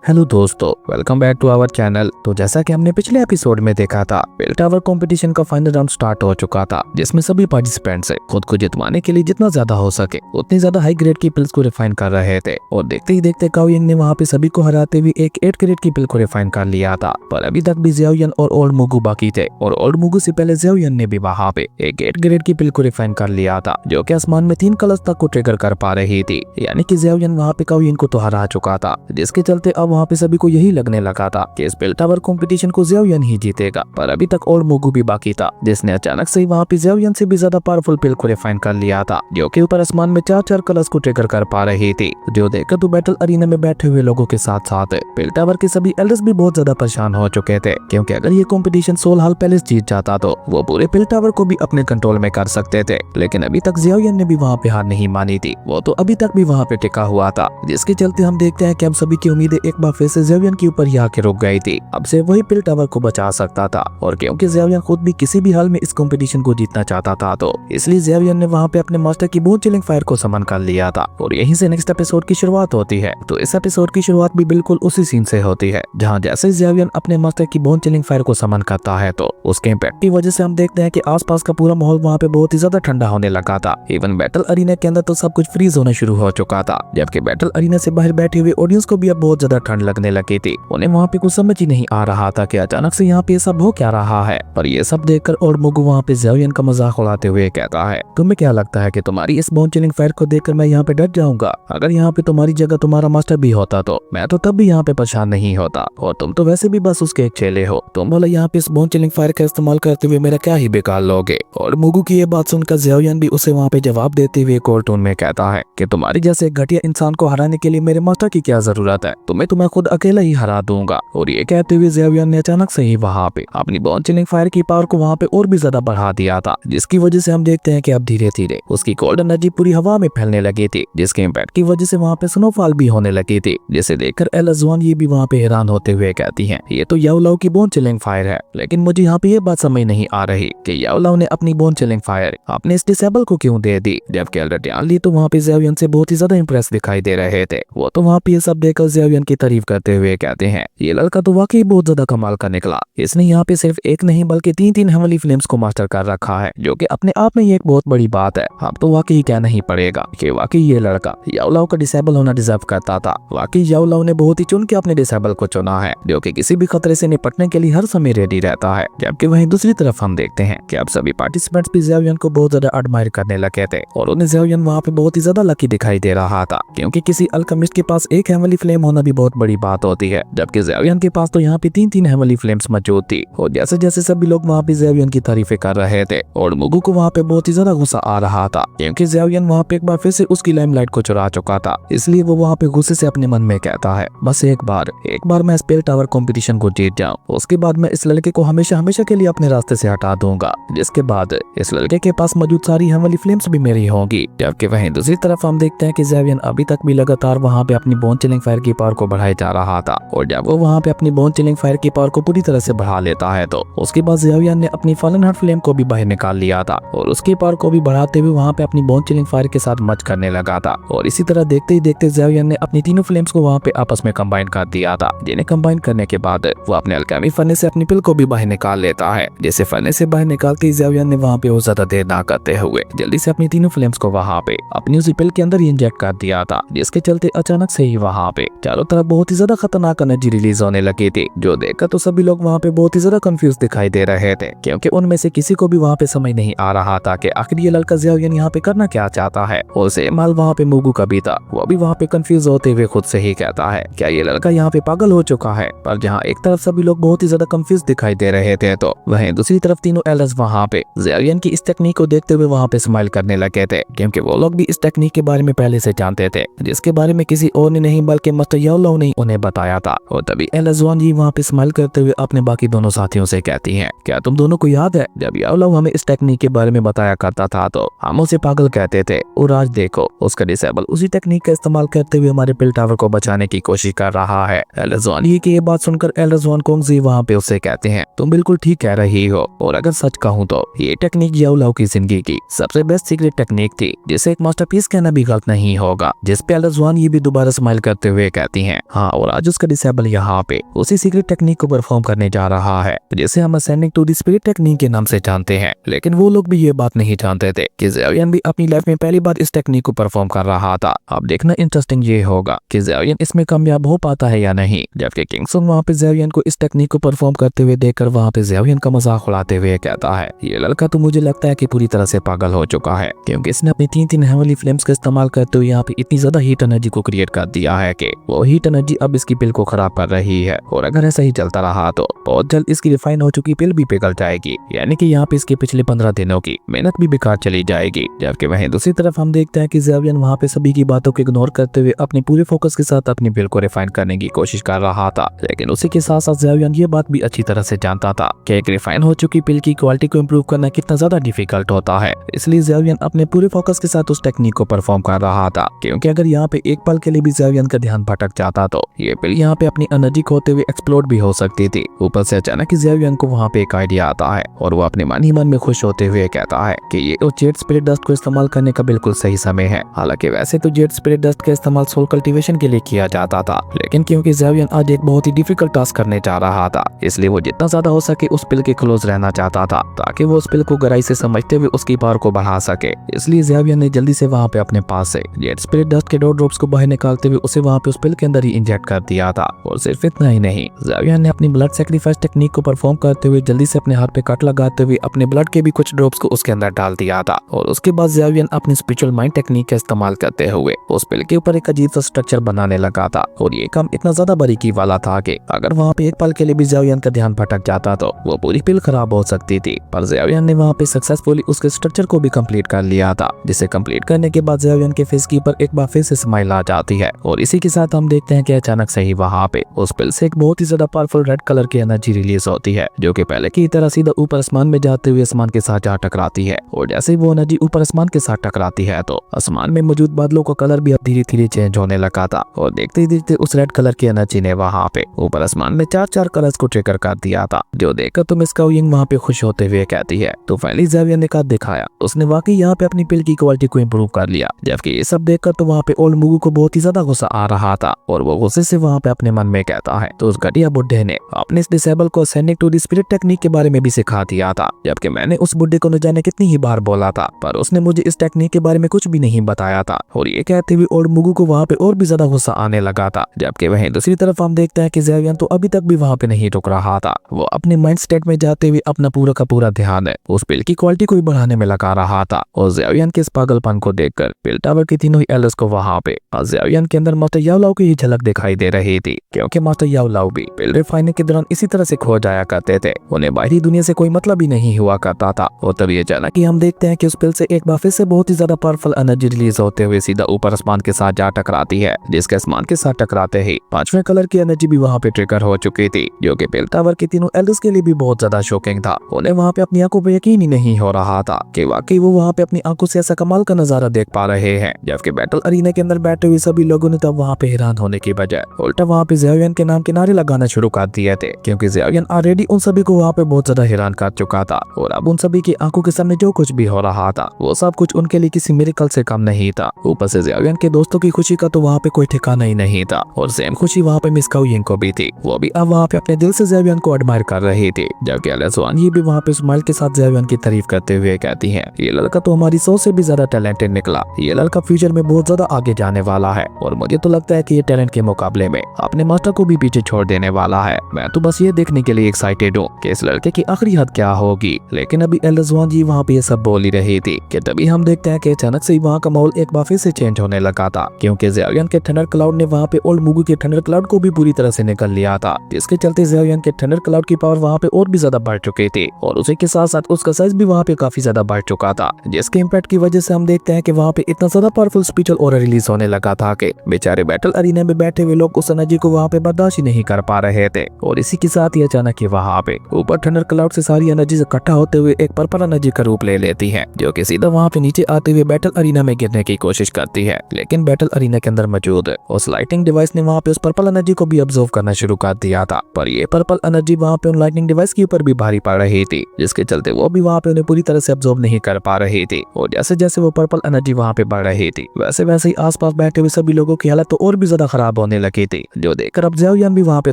Hello दोस्तों, welcome back to our channel. तो जैसा कि हमने पिछले एपिसोड में देखा था, बेल टावर कंपटीशन का फाइनल राउंड स्टार्ट हो चुका था, जिसमें सभी पार्टिसिपेंट्स खुद को जितवाने के लिए जितना ज्यादा हो सके उतनी ज्यादा हाई ग्रेड की पिल्स को रिफाइन कर रहे थे। और देखते ही देखते काओ यंग ने वहाँ पे सभी को हराते हुए एक 8 ग्रेड की पिल को रिफाइन कर लिया था। पर अभी तक भी ज़ियाओ यन और ओल्ड मुगु बाकी थे, और ओल्ड मुगु से पहले ज़ियाओ यन ने भी वहाँ पे एक 8 ग्रेड की पिल को रिफाइन कर लिया था, जो कि आसमान में 3 कलर्स तक को ट्रिगर कर पा रही थी। यानी कि ज़ियाओ यन वहाँ पे काओ यंग को तो हरा चुका था, जिसके चलते अब वहाँ पे सभी को यही लगने लगा था कि इस बेल टावर कंपटीशन को ज़ियाओ यन ही जीतेगा। पर अभी तक ओल्ड मुगु भी बाकी था, जिसने अचानक से वहाँ पे ज़ियाओ यन से भी ज्यादा पावरफुल पिल को रिफाइन कर लिया था, जो कि ऊपर आसमान में 4 कलर्स को ट्रिगर कर पा रही थी। जो देखकर तो बैटल अरीना में बैठे हुए लोगों के साथ साथ बेल टावर के सभी एल्डर्स भी बहुत ज्यादा परेशान हो चुके थे, क्योंकि अगर ये कंपटीशन सोल हाल पैलेस जीत जाता तो वो पूरे बेल टावर को भी अपने कंट्रोल में कर सकते थे। लेकिन अभी तक ज़ियाओ यन ने भी वहाँ पे हार नहीं मानी थी, वो तो अभी तक भी वहाँ पे टिका हुआ था, जिसके चलते हम देखते हैं कि अब सभी की उम्मीदें एक बार फिर से ज़ियाओ यन के ऊपर ही आके रुक गई थी। अब से वही बेल टावर को बचा सकता था, और क्योंकि ज़ियाओ यन खुद भी किसी भी हाल में इस कंपटीशन को जीतना चाहता था, तो इसलिए ज़ियाओ यन ने वहाँ पे अपने मास्टर की बोन चिलिंग फायर को समन कर लिया था। और यहीं से नेक्स्ट एपिसोड की शुरुआत होती है। तो इस एपिसोड की शुरुआत भी बिल्कुल उसी सीन से होती है, जहाँ जैसे ज़ियाओ यन अपने मास्टर की बोन चिलिंग फायर को समन करता है, तो उसके इम्पैक्ट की वजह से हम देखते हैं कि आसपास का पूरा माहौल वहाँ पे बहुत ही ज्यादा ठंडा होने लगा था। इवन बैटल अरीना के अंदर तो सब कुछ फ्रीज होना शुरू हो चुका था, जबकि बैटल अरीना से बाहर बैठे हुए ऑडियंस को भी अब बहुत ज्यादा ठंड लगने लगी थी। उन्हें वहाँ पे कुछ समझ ही नहीं आ रहा था कि अचानक से यहाँ पे सब हो क्या रहा है। पर ये सब देखकर ओल्ड मुगु वहाँ पे ज़ियाओ यन का मजाक उड़ाते हुए कहता है, तुम्हें क्या लगता है कि तुम्हारी इस बोन चिलिंग फायर को देखकर मैं यहाँ पे डर जाऊंगा? अगर यहाँ पे तुम्हारी जगह तुम्हारा मास्टर भी होता तो मैं तो तब भी यहाँ पे परेशान नहीं होता, और तुम तो वैसे भी बस उसके एक चेले हो। तुम बोला यहाँ पे इस बोन चिलिंग फायर का इस्तेमाल करते हुए मेरा क्या ही बेकार लोगे? और मुगु की ये बात सुनकर ज़ियाओ यन भी उसे वहाँ पे जवाब देते हुए कोल्ड टोन में कहता है कि तुम्हारी जैसे घटिया इंसान को हराने के लिए मेरे मास्टर की क्या जरूरत है? तुम्हें खुद अकेला ही हरा दूंगा। और ये कहते हुए ज़ियाओ यन ने अचानक से ही वहाँ पे अपनी बोन चिलिंग फायर की पावर को वहाँ पे और भी ज्यादा बढ़ा दिया था, जिसकी वजह से हम देखते हैं कि अब धीरे धीरे उसकी कोल्ड एनर्जी पूरी हवा में फैलने लगी थी, जिसके इम्पैक्ट की वजह से वहाँ पे स्नोफॉल भी होने लगी थी, जिसे देखकर एला ज़ुआन ये भी वहाँ पे हैरान होते हुए कहती हैं, ये तो याओ लाओ की बोन चिलिंग फायर है। लेकिन मुझे यहाँ पे ये बात समझ नहीं आ रही कि याओ लाओ ने अपनी बोन चिलिंग फायर अपने इस डिसेबल को क्यों दे दी, जबकि एल्डर टियानली तो वहाँ पे ज़ियाओ यन से बहुत ही ज्यादा इंप्रेस दिखाई दे रहे थे। वो तो वहाँ पे ये सब देखकर ज़ियाओ यन की तारीफ करते हुए कहते हैं, ये लड़का तो वाकई बहुत ज्यादा कमाल का निकला। इसने यहाँ पे सिर्फ एक नहीं बल्कि 3 हेवनली फ्लेम्स को मास्टर कर रखा है, जो कि अपने आप में ये एक बहुत बड़ी बात है। अब तो वाकई कहना ही पड़ेगा कि वाकई ये लड़का याओ लाओ का डिसेबल होना डिजर्व करता था। वाकई याओ लाओ ने बहुत ही चुन के अपने डिसेबल को चुना है, जो कि किसी भी खतरे से निपटने के लिए हर समय रेडी रहता है। जबकि वहीं दूसरी तरफ हम देखते हैं कि अब सभी पार्टिसिपेंट्स भी ज़ियाओ यन को बहुत ज्यादा एडमायर करने लगे थे, और उन्हें ज़ियाओ यन वहाँ पे बहुत ही ज्यादा लकी दिखाई दे रहा था, क्योंकि किसी अल्केमिस्ट के पास एक हेवनली फ्लेम होना भी बहुत बड़ी बात होती है, जबकि ज़ियाओ यन के पास तो यहाँ पे 3 हेवनली फ्लेम्स मौजूद थी। और जैसे जैसे सभी लोग वहाँ पे ज़ियाओ यन की तारीफें कर रहे थे, और मुगु को वहाँ पे बहुत ही ज्यादा गुस्सा आ रहा था, क्योंकि ज़ियाओ यन वहाँ पे एक बार फिर से उसकी लाइमलाइट को चुरा चुका था। इसलिए वो वहाँ पे गुस्से से अपने मन में कहता है, बस एक बार मैं इस बेल टावर कंपटीशन को जीत जाऊं, उसके बाद मैं इस लड़के को हमेशा हमेशा के लिए अपने रास्ते से हटा दूंगा, जिसके बाद इस लड़के के पास मौजूद सारी हेवनली फ्लेम्स भी मेरी होंगी। जबकि वहीं दूसरी तरफ हम देखते हैं कि ज़ियाओ यन अभी तक भी लगातार वहाँ पे अपनी बोन चिलिंग फायर की पावर को बढ़ाई जा रहा था, और जब वो वहाँ पे अपनी बोन चिलिंग फायर की पावर को पूरी तरह से बढ़ा लेता है, तो उसके बाद ज़ियाओ यन ने अपनी फॉलन हार्ट फ्लेम को भी बाहर निकाल लिया था, और उसकी पावर को भी बढ़ाते हुए वहाँ पे अपनी बोन चिलिंग फायर के साथ मर्ज करने लगा था। और इसी तरह देखते ही देखते ज़ियाओ यन ने अपनी तीनों फ्लेम्स को वहाँ पे आपस में कंबाइन कर दिया था, जिन्हें कंबाइन करने के बाद वो अपने अल्केमी फर्नेस से अपनी पिल को भी बाहर निकाल लेता है। जैसे फर्नेस से बाहर निकालते ही ज़ियाओ यन ने वहाँ पे और ज्यादा देर ना करते हुए जल्दी से अपनी तीनों फ्लेम्स को वहाँ पे अपनी उसी पिल के अंदर ही इंजेक्ट कर दिया था, जिसके चलते अचानक से ही वहाँ पे चारों तरफ बहुत ही ज्यादा खतरनाक एनर्जी रिलीज होने लगी थी, जो देखकर तो सभी लोग वहाँ पे बहुत ही ज्यादा कंफ्यूज दिखाई दे रहे थे, क्योंकि उनमें से किसी को भी वहाँ पे समझ नहीं आ रहा था कि आखिर ये लड़का ज़ियाओ यन यहाँ पे करना क्या चाहता है। और सेम हाल वहाँ पे मुगु का भी था, वो भी वहाँ पे कंफ्यूज होते हुए खुद से ही कहता है, क्या ये लड़का यहाँ पे पागल हो चुका है? पर जहाँ एक तरफ सभी लोग बहुत ही ज्यादा कंफ्यूज दिखाई दे रहे थे, तो वहीं दूसरी तरफ तीनों एल्डर्स वहाँ पे ज़ियाओ यन की इस टेक्निक को देखते हुए वहाँ पे स्माइल करने लगे थे, क्योंकि वो लोग भी इस टेक्निक के बारे में पहले से जानते थे, जिसके बारे में किसी और ने नहीं बल्कि मास्टर याओ लाओ ने उन्हें बताया था। और तभी एला ज़ुआन जी वहाँ पे स्माइल करते हुए अपने बाकी दोनों साथियों से कहती हैं, क्या तुम दोनों को याद है जब याओ लाओ हमें इस टेक्निक के बारे में बताया करता था तो हम उसे पागल कहते थे, और आज देखो उसका डिसेबल उसी टेक्निक का इस्तेमाल करते हुए हमारे पिल टावर को बचाने की कोशिश कर रहा है। एला ज़ुआन जी की ये बात सुनकर एला ज़ुआन कोंग जी वहाँ पे उससे कहते हैं, तुम बिल्कुल ठीक कह रही हो, और अगर सच कहूँ तो ये टेक्निक याओ लाओ की जिंदगी की सबसे बेस्ट सीक्रेट टेक्निक थी, जिसे एक मास्टरपीस कहना भी गलत नहीं होगा। जिस पे एला ज़ुआन ये भी दोबारा स्माइल करते हुए कहती हैं, हाँ, और आज उसका डिसेबल यहाँ पे उसी सीक्रेट टेक्निक को परफॉर्म करने जा रहा है जिसे हम ascending to the spirit technique के नाम से जानते हैं। लेकिन वो लोग भी ये बात नहीं जानते थे कि ज़ेवियन भी अपनी लाइफ में पहली बार इस टेक्निक को परफॉर्म कर रहा था। अब देखना इंटरेस्टिंग ये होगा कि ज़ेवियन इसमें कामयाब हो पाता है या नहीं। जबकि किंग सुंग वहाँ पे ज़ेवियन को इस टेक्निक को परफॉर्म करते हुए देखकर वहाँ पे ज़ेवियन का मजाक उड़ाते हुए कहता है, ये लड़का तो मुझे लगता है कि पूरी तरह से पागल हो चुका है, क्योंकि इसने अपनी 3 हेवनली फ्लेम्स का इस्तेमाल करते हुए यहाँ पे इतनी ज्यादा हीट एनर्जी को क्रिएट कर दिया है कि वो हीट एनर्जी अब इसकी पिल को खराब कर रही है। और अगर ऐसा ही चलता रहा तो बहुत जल्द इसकी रिफाइन हो चुकी पिल भी पिघल जाएगी, यानी कि यहाँ पे इसके पिछले 15 दिनों की मेहनत भी बेकार चली जाएगी। जबकि वहीं दूसरी तरफ हम देखते हैं कि ज़ेवियन वहाँ पे सभी की बातों को इग्नोर करते हुए अपने पूरे फोकस के साथ अपनी पिल को रिफाइन करने की कोशिश कर रहा था। लेकिन उसी के साथ साथ ज़ेवियन ये बात भी अच्छी तरह से जानता था कि एक रिफाइन हो चुकी पिल की क्वालिटी को इम्प्रूव करना कितना ज्यादा डिफिकल्ट होता है। इसलिए ज़ेवियन अपने पूरे फोकस के साथ उस टेक्निक को परफॉर्म कर रहा था, क्योंकि अगर यहाँ पे एक पल के लिए भी ज़ेवियन का ध्यान भटक जाता तो ये पिल यहाँ पे अपनी एनर्जी खोते हुए एक्सप्लोड भी हो सकती थी। ऊपर से अचानक ज़ेवियन को वहाँ पे एक आइडिया आता है और वो अपने मन ही मन में खुश होते हुए कहता है कि ये तो जेड स्पिरिट डस्ट को इस्तेमाल करने का बिल्कुल सही समय है। हालांकि वैसे तो जेड स्पिरिट डस्ट का इस्तेमाल सोल कल्टीवेशन के लिए किया जाता था, लेकिन क्योंकि ज़ेवियन आज एक बहुत ही डिफिकल्ट टास्क करने जा रहा था, इसलिए वो जितना ज्यादा हो सके उस पिल के क्लोज रहना चाहता था ताकि वो उस पिल को गहराई से समझते हुए उसकी पावर को बढ़ा सके। इसलिए ज़ेवियन ने जल्दी से वहाँ पे अपने पास से जेड स्पिरिट डस्ट के 2 ड्रॉप्स को बाहर निकालते हुए उसे वहाँ पे उस पिल के अंदर ही इंजेक्ट कर दिया था। और सिर्फ इतना ही नहीं, ज़ेवियन ने अपनी ब्लड सैक्रिफाइस टेक्निक को परफॉर्म करते हुए जल्दी से अपने हाथ पे कट लगाते हुए अपने ब्लड के भी कुछ ड्रॉप्स को उसके अंदर डाल दिया था। और उसके बाद ज़ेवियन अपनी स्पिरिचुअल माइंड टेक्निक का इस्तेमाल करते हुए उस पिल के ऊपर एक अजीब सा स्ट्रक्चर बनाने लगा था। और ये काम इतना ज्यादा बारीकी वाला था कि अगर वहाँ पे एक पल के लिए भी ज़ेवियन का ध्यान भटक जाता तो वो पूरी पिल खराब हो सकती थी। पर ज़ेवियन ने वहाँ पे सक्सेसफुली उसके स्ट्रक्चर को भी कंप्लीट कर लिया था, जिसे कंप्लीट करने के बाद ज़ेवियन के फेस के ऊपर एक बार फिर से स्माइल आ जाती है। और इसी के साथ हम देखते हैं कि अचानक से ही वहाँ पे उस पिल से एक बहुत ही ज्यादा पावरफुल रेड कलर की एनर्जी रिलीज होती है, जो कि पहले की तरह सीधा ऊपर आसमान में जाते हुए आसमान के साथ जा टकराती है। और जैसे ही वो एनर्जी ऊपर आसमान के साथ टकराती है तो आसमान में मौजूद बादलों का कलर भी अब धीरे धीरे चेंज होने लगा था। और देखते ही देखते उस रेड कलर की एनर्जी ने वहाँ पे ऊपर आसमान में 4 कलर्स को ट्रिगर कर दिया था, जो देखकर तो मिस काओयिंग वहाँ पे खुश होते हुए कहती है, तो फाइनली ज़ेवियन ने कद दिखाया, उसने वाकई यहाँ पे अपनी पिल की क्वालिटी को इम्प्रूव कर लिया। जबकि ये सब देखकर तो वहाँ पे ओल्ड मुगू को बहुत ही ज्यादा गुस्सा आ रहा था और वो गुस्से से वहाँ पे अपने मन में कहता है, तो उस घटिया बुड्ढे ने अपने इस डिसेबल को ascending to the spirit technique के बारे में भी सिखा दिया था। जबकि मैंने उस बुड्ढे को न जाने कितनी ही बार बोला था, पर उसने मुझे इस टेक्निक के बारे में कुछ भी नहीं बताया था। और ये कहते हुए ओल्ड मुगू को वहाँ पे और भी ज्यादा गुस्सा आने लगा था। जबकि वहीं दूसरी तरफ हम देखते हैं कि ज़ेवियन तो अभी तक भी वहाँ पे नहीं रुक रहा था। वो अपने माइंड स्टेट में जाते हुए अपना पूरा का पूरा ध्यान उस पिल की क्वालिटी को भी बढ़ाने में लगा रहा था। और ज़ेवियन के इस पागलपन को देखकर पिल टावर की तीनों ही एल्डर्स को वहाँ पे ज़ेवियन के अंदर मास्टर याओ लाओ की ही झलक दिखाई दे रही थी, क्योंकि मास्टर याओ लाओ भी पिल रिफाइनिंग के दौरान इसी तरह से खो जाया करते थे। उन्हें बाहरी दुनिया से कोई मतलब ही नहीं हुआ करता था। और तभी अचानक ही हम देखते हैं कि उस पिल से एक बार फिर से बहुत ही ज्यादा पावरफुल एनर्जी रिलीज होते हुए सीधा ऊपर आसमान के साथ जा टकराती है, जिसके आसमान के साथ टकराते ही 5वें कलर की एनर्जी भी वहाँ पे ट्रिगर हो चुकी थी, जो कि पिल टावर के तीनों एल्डर्स के लिए भी बहुत ज्यादा शॉकिंग था। उन्हें वहाँ पे अपनी आंखों पे यकीन ही नहीं हो रहा था कि वाकई वो वहाँ पे अपनी आंखों से ऐसा कमाल का नजारा देख पा रहे हैं। जबकि बैटल अरीना के अंदर बैठे हुए सभी लोगों ने तब वहाँ पे हैरान होने की बजाय उल्टा वहाँ पे ज़ेवियन के नाम के नारे लगाना शुरू कर दिए थे, क्योंकि ज़ेवियन ऑलरेडी उन सभी को वहाँ पे बहुत ज्यादा हैरान कर चुका था। और अब उन सभी की आंखों के सामने जो कुछ भी हो रहा था वो सब कुछ उनके लिए किसी मिरेकल से कम नहीं था। ऊपर से ज़ेवियन के दोस्तों की खुशी का तो वहाँ पे कोई ठिकाना ही नहीं था। और सेम खुशी वहाँ पे मिस काओयिंग को भी थी, वो भी अब वहाँ पे अपने दिल से ज़ेवियन को एडमायर कर रही थी। जबकि एलेसवान ये भी वहाँ पे स्माइल के साथ ज़ेवियन की तारीफ करते हुए कहती है, ये लड़का तो हमारी सोच से भी ज्यादा टैलेंटेड निकला, ये लड़का फ्यूचर में बहुत ज्यादा आगे जाने वाला है। और मुझे तो लगता है कि ये टैलेंट के मुकाबले में अपने मास्टर को भी पीछे छोड़ देने वाला है। मैं तो बस ये देखने के लिए एक्साइटेड हूँ कि इस लड़के की आखिरी हद क्या होगी। लेकिन अभी एल्डरज़वान जी वहाँ पे ये सब बोल ही रही थी कि तभी हम देखते हैं कि अचानक से वहाँ का माहौल एक बार फिर से चेंज होने लगा था, क्योंकि ज़ेवियन के थंडर क्लाउड ने वहाँ पे ओल्ड मुगू के थंडर क्लाउड को भी पूरी तरह से निकल लिया था, जिसके चलते ज़ेवियन के थंडर क्लाउड की पावर वहाँ पे और भी ज्यादा बढ़ चुकी थी। और उसी के साथ साथ उसका साइज भी वहाँ पे काफी ज्यादा बढ़ चुका था, जिसके इम्पैक्ट की वजह से हम देखते हैं कि वहाँ पे इतना ज्यादा पावरफुल स्पिरिचुअल ऑरा रिलीज होने लगा था कि बेचारे बैटल अरीना में बैठे हुए लोग उस एनर्जी को वहाँ पे बर्दाश्त ही नहीं कर पा रहे थे। और इसी के साथ ही अचानक ही वहाँ पे ऊपर थंडर क्लाउड से सारी एनर्जी इकट्ठा होते हुए एक पर्पल एनर्जी का रूप ले लेती है, जो कि सीधा वहाँ पे नीचे आते हुए बैटल अरीना में गिरने की कोशिश करती है। लेकिन बैटल अरीना के अंदर मौजूद उस लाइटिंग डिवाइस ने वहाँ पे उस पर्पल एनर्जी को भी ऑब्जर्व करना शुरू कर दिया था, पर ये पर्पल एनर्जी वहाँ पे उन लाइटिंग डिवाइस के ऊपर भी भारी पड़ रही थी, जिसके चलते वो भी वहाँ पे उन्हें पूरी तरह से ऑब्जर्व नहीं कर पा रही थी। और जैसे जैसे वो पर्पल एनर्जी वहाँ पे बढ़ रही थी वैसे वैसे ही आसपास बैठे हुए सभी लोगों की हालत तो और भी ज्यादा खराब गायब होने लगी थी, जो देखकर अब ज़ेवियन भी वहाँ पे